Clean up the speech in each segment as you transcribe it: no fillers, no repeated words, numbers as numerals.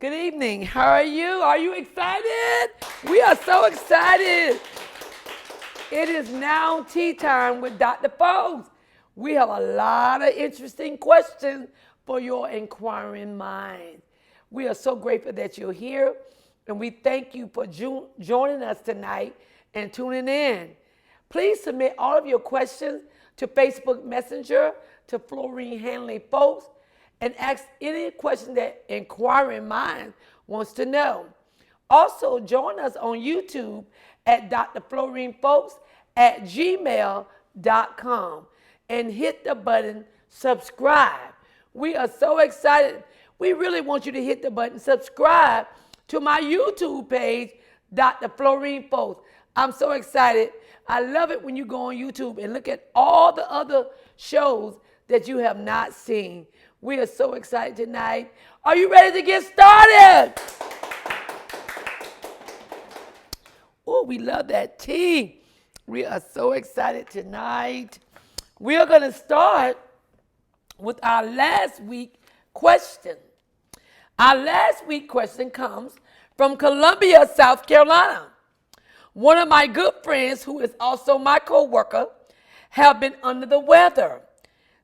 Good evening. How are you? Are you excited? We are so excited. It is now tea time with Dr. Fulks. We have a lot of interesting questions for your inquiring mind. We are so grateful that you're here, and we thank you for joining us tonight and tuning in. Please submit all of your questions to Facebook Messenger to Florine Hanley Folks and ask any question that inquiring mind wants to know. Also, join us on YouTube at Dr. Florine Folks at gmail.com and hit the button subscribe. We are so excited. We really want you to hit the button subscribe to my YouTube page, Dr. Florine Folks. I'm so excited. I love it when you go on YouTube and look at all the other shows that you have not seen. We are so excited tonight. Are you ready to get started? Oh, we love that tea. We are so excited tonight. We are going to start with our last week question. Our last week question comes from Columbia, South Carolina. One of my good friends, who is also my co-worker, have been under the weather.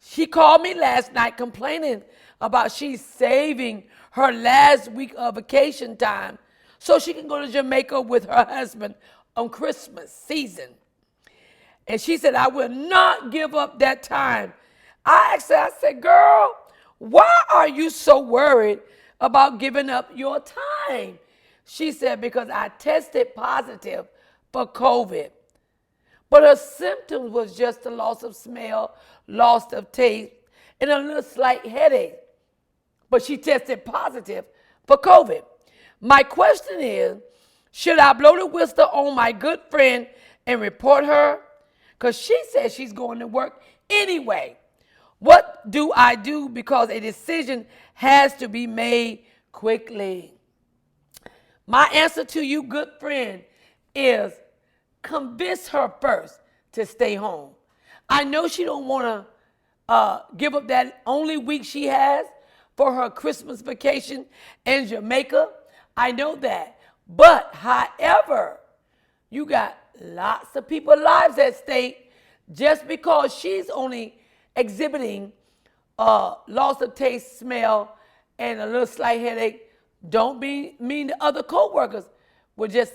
She called me last night complaining about she's saving her last week of vacation time so she can go to Jamaica with her husband on Christmas season. And she said, I will not give up that time. I asked her, I said, girl, why are you so worried about giving up your time? She said, because I tested positive for COVID. But her symptoms was just a loss of smell, loss of taste, and a little slight headache. But she tested positive for COVID. My question is, should I blow the whistle on my good friend and report her? Because she says she's going to work anyway. What do I do? Because a decision has to be made quickly. My answer to you, good friend, is convince her first to stay home. I know she don't want to give up that only week she has for her Christmas vacation in Jamaica. I know that. But however, you got lots of people's lives at stake. Just because she's only exhibiting loss of taste, smell, and a little slight headache, don't mean the other co-workers will just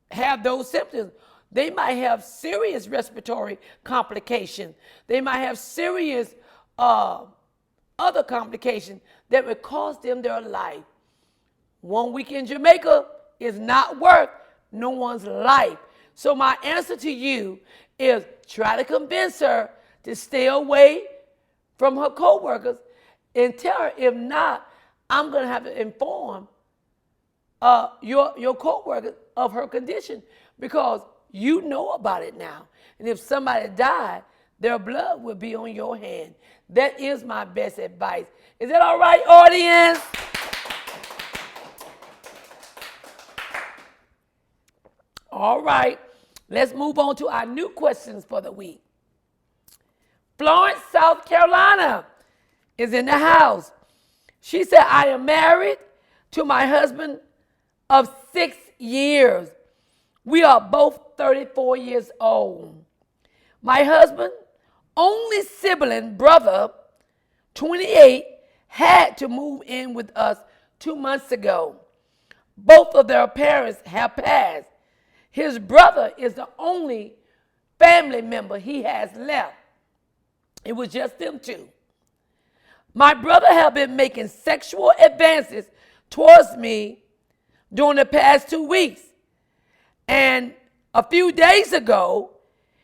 have those symptoms. They might have serious respiratory complications. They might have serious other complications that would cost them their life. 1 week in Jamaica is not worth no one's life. So my answer to you is try to convince her to stay away from her co-workers and tell her, if not, I'm going to have to inform your co-worker of her condition, because you know about it now. And if somebody died, their blood will be on your hand. That is my best advice. Is that all right, audience? All right. Let's move on to our new questions for the week. Florence, South Carolina is in the house. She said, I am married to my husband of 6 years. We are both 34 years old. My husband, only sibling brother, 28, had to move in with us 2 months ago. Both of their parents have passed. His brother is the only family member he has left. It was just them two. My brother has been making sexual advances towards me during the past 2 weeks. And a few days ago,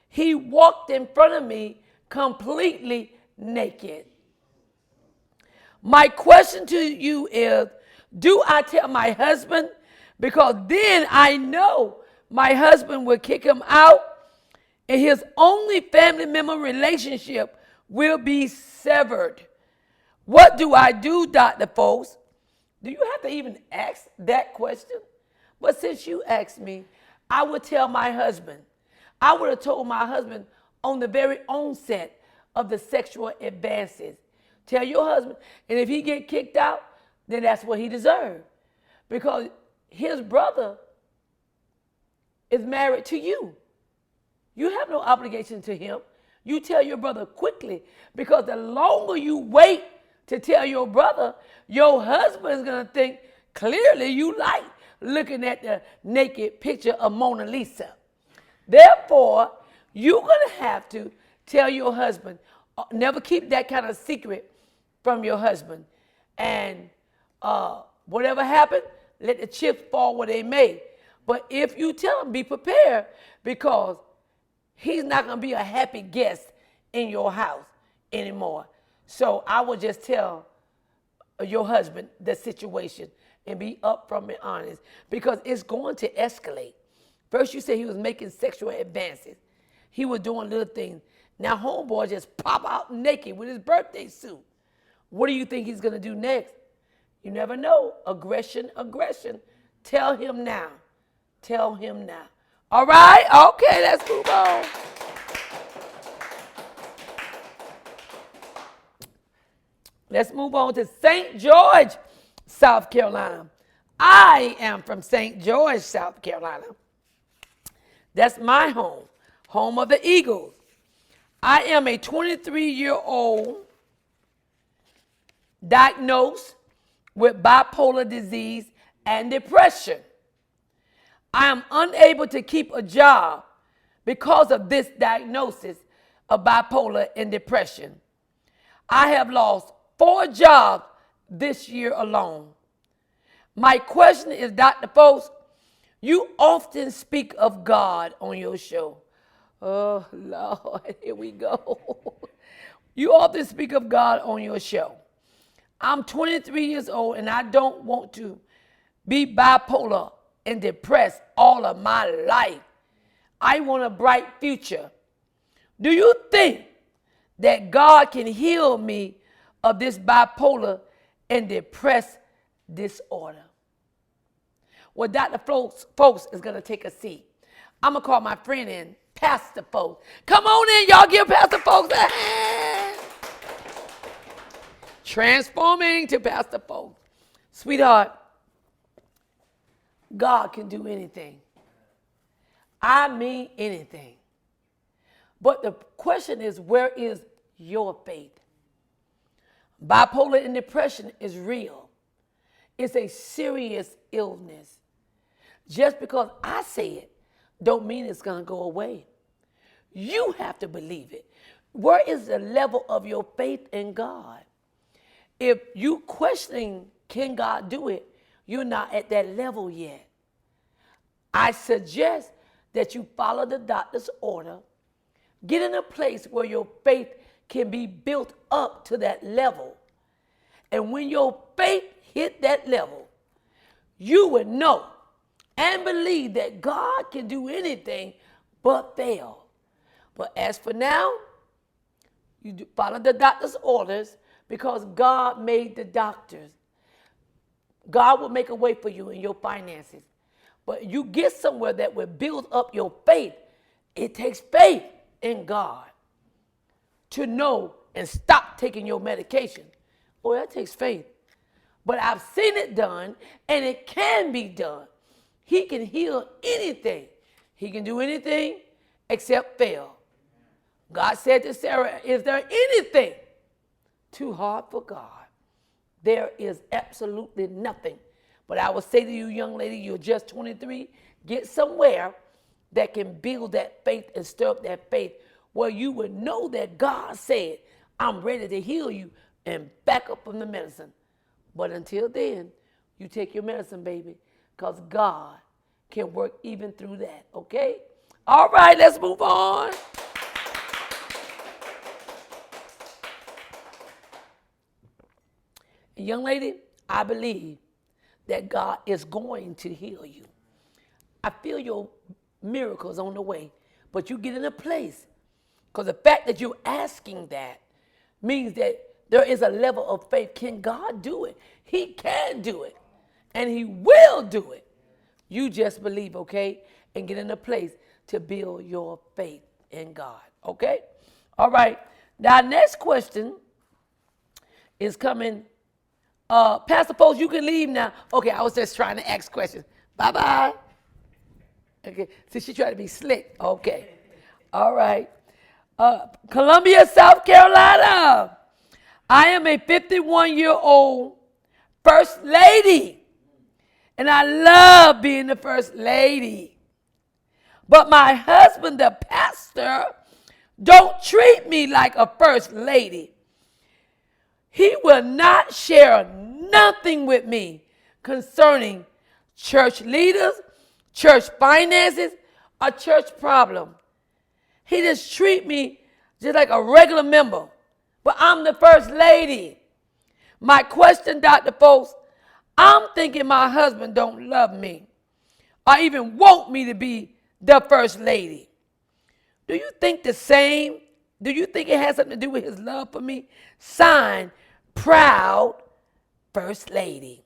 he walked in front of me completely naked. My question to you is, do I tell my husband? Because then I know my husband will kick him out and his only family member relationship will be severed. What do I do, Dr. Fulks? Do you have to even ask that question? But since you asked me, I would tell my husband. I would have told my husband on the very onset of the sexual advances. Tell your husband, and if he get kicked out, then that's what he deserved. Because his brother is married to you. You have no obligation to him. You tell your brother quickly, because the longer you wait to tell your brother, your husband is going to think clearly you like looking at the naked picture of Mona Lisa. Therefore, you're going to have to tell your husband. Never keep that kind of secret from your husband. And whatever happened, let the chips fall where they may. But if you tell him, be prepared, because he's not going to be a happy guest in your house anymore. So I would just tell your husband the situation and be upfront and honest, because it's going to escalate. First you said he was making sexual advances. He was doing little things. Now homeboy just pop out naked with his birthday suit. What do you think he's going to do next? You never know. Aggression. Tell him now. Tell him now. All right? Okay, let's move on. Let's move on to St. George, South Carolina. I am from St. George, South Carolina. That's my home, home of the Eagles. I am a 23-year-old diagnosed with bipolar disease and depression. I am unable to keep a job because of this diagnosis of bipolar and depression. I have lost 4 jobs this year alone. My question is, Dr. Fulks, you often speak of God on your show. Oh, Lord, here we go. You often speak of God on your show. I'm 23 years old and I don't want to be bipolar and depressed all of my life. I want a bright future. Do you think that God can heal me of this bipolar and depressed disorder? Well, Dr. Fulks is going to take a seat. I'm going to call my friend in, Pastor Fulks. Come on in, y'all. Give Pastor Fulks a hand. Transforming to Pastor Fulks. Sweetheart, God can do anything. I mean anything. But the question is, where is your faith? Bipolar and depression is real. It's a serious illness. Just because I say it don't mean it's going to go away. You have to believe it. Where is the level of your faith in God? If you questioning, can God do it, you're not at that level yet. I suggest that you follow the doctor's order. Get in a place where your faith can be built up to that level. And when your faith hit that level, you would know and believe that God can do anything but fail. But as for now, you follow the doctor's orders, because God made the doctors. God will make a way for you in your finances. But you get somewhere that will build up your faith. It takes faith in God to know and stop taking your medication. Oh, that takes faith. But I've seen it done, and it can be done. He can heal anything. He can do anything except fail. God said to Sarah, is there anything too hard for God? There is absolutely nothing. But I will say to you, young lady, you're just 23. Get somewhere that can build that faith and stir up that faith, where you would know that God said, I'm ready to heal you, and back up from the medicine. But until then, you take your medicine, baby, because God can work even through that, okay? All right, let's move on. Young lady, I believe that God is going to heal you. I feel your miracles on the way, but you get in a place, because the fact that you're asking that means that there is a level of faith. Can God do it? He can do it, and he will do it. You just believe, okay, and get in a place to build your faith in God, okay? All right, now next question is coming Pastor Post, you can leave now. Okay, I was just trying to ask questions. Bye-bye. Okay, so she tried to be slick. Okay. All right. Columbia, South Carolina. I am a 51-year-old first lady, and I love being the first lady. But my husband, the pastor, don't treat me like a first lady. He will not share nothing with me concerning church leaders, church finances, or church problem. He just treat me just like a regular member. But I'm the first lady. My question, Dr. Fulks, I'm thinking my husband don't love me or even want me to be the first lady. Do you think the same? Do you think it has something to do with his love for me? Signed, proud first lady.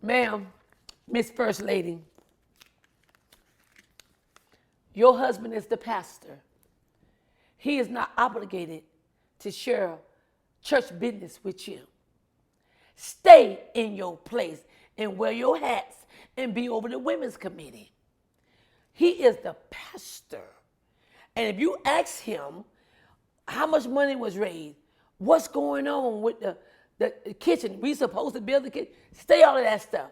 Ma'am, Miss First Lady, your husband is the pastor. He is not obligated to share church business with you. Stay in your place and wear your hats and be over the women's committee. He is the pastor. And if you ask him how much money was raised, what's going on with the kitchen, we supposed to build the kitchen, stay all of that stuff.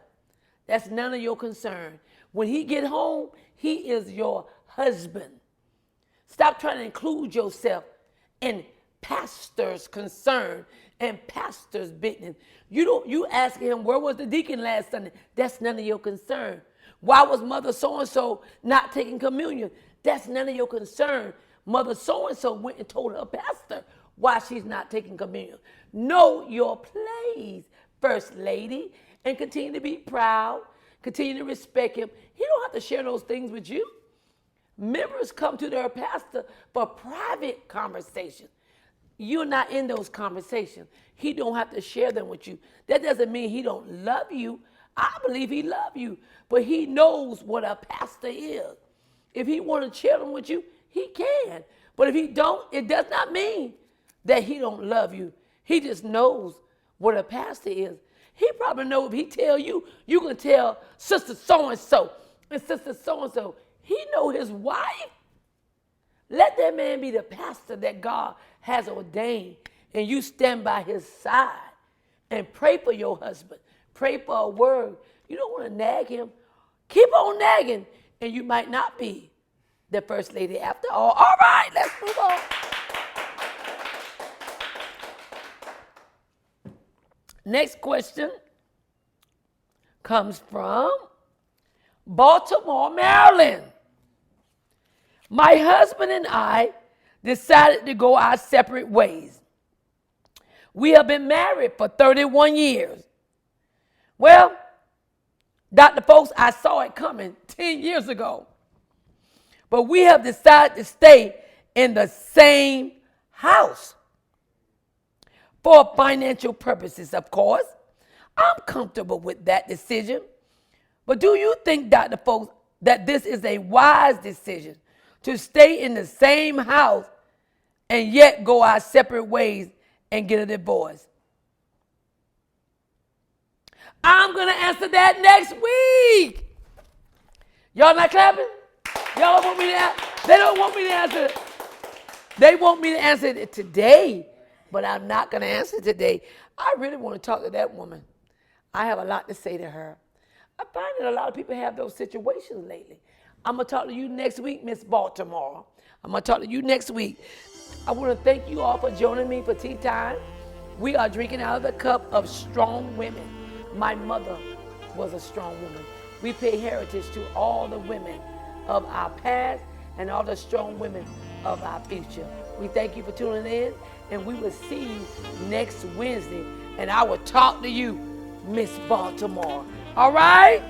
That's none of your concern. When he get home, he is your husband. Stop trying to include yourself in pastor's concern and pastor's business. You ask him, where was the deacon last Sunday? That's none of your concern. Why was mother so-and-so not taking communion? That's none of your concern. Mother so-and-so went and told her pastor why she's not taking communion. Know your place, First Lady, and continue to be proud, continue to respect him. He don't have to share those things with you. Members come to their pastor for private conversations. You're not in those conversations. He don't have to share them with you. That doesn't mean he don't love you. I believe he loves you, but he knows what a pastor is. If he want to share them with you, he can. But if he don't, it does not mean that he don't love you. He just knows what a pastor is. He probably know if he tell you, you can tell sister so-and-so and sister so-and-so. He know his wife. Let that man be the pastor that God has ordained, and you stand by his side and pray for your husband. Pray for a word. You don't want to nag him. Keep on nagging, and you might not be the first lady after all. All right, let's move on. Next question comes from Baltimore, Maryland. My husband and I decided to go our separate ways. We have been married for 31 years. Well, Dr. Fulks, I saw it coming 10 years ago. But we have decided to stay in the same house. For financial purposes, of course. I'm comfortable with that decision. But do you think, Dr. Fulks, that this is a wise decision to stay in the same house and yet go our separate ways and get a divorce? I'm going to answer that next week. Y'all not clapping? Y'all want me to answer? They don't want me to answer it. They want me to answer it today, but I'm not going to answer it today. I really want to talk to that woman. I have a lot to say to her. I find that a lot of people have those situations lately. I'm going to talk to you next week, Miss Baltimore. I'm going to talk to you next week. I want to thank you all for joining me for tea time. We are drinking out of the cup of strong women. My mother was a strong woman. We pay heritage to all the women of our past and all the strong women of our future. We thank you for tuning in, and we will see you next Wednesday. And I will talk to you, Miss Baltimore. All right?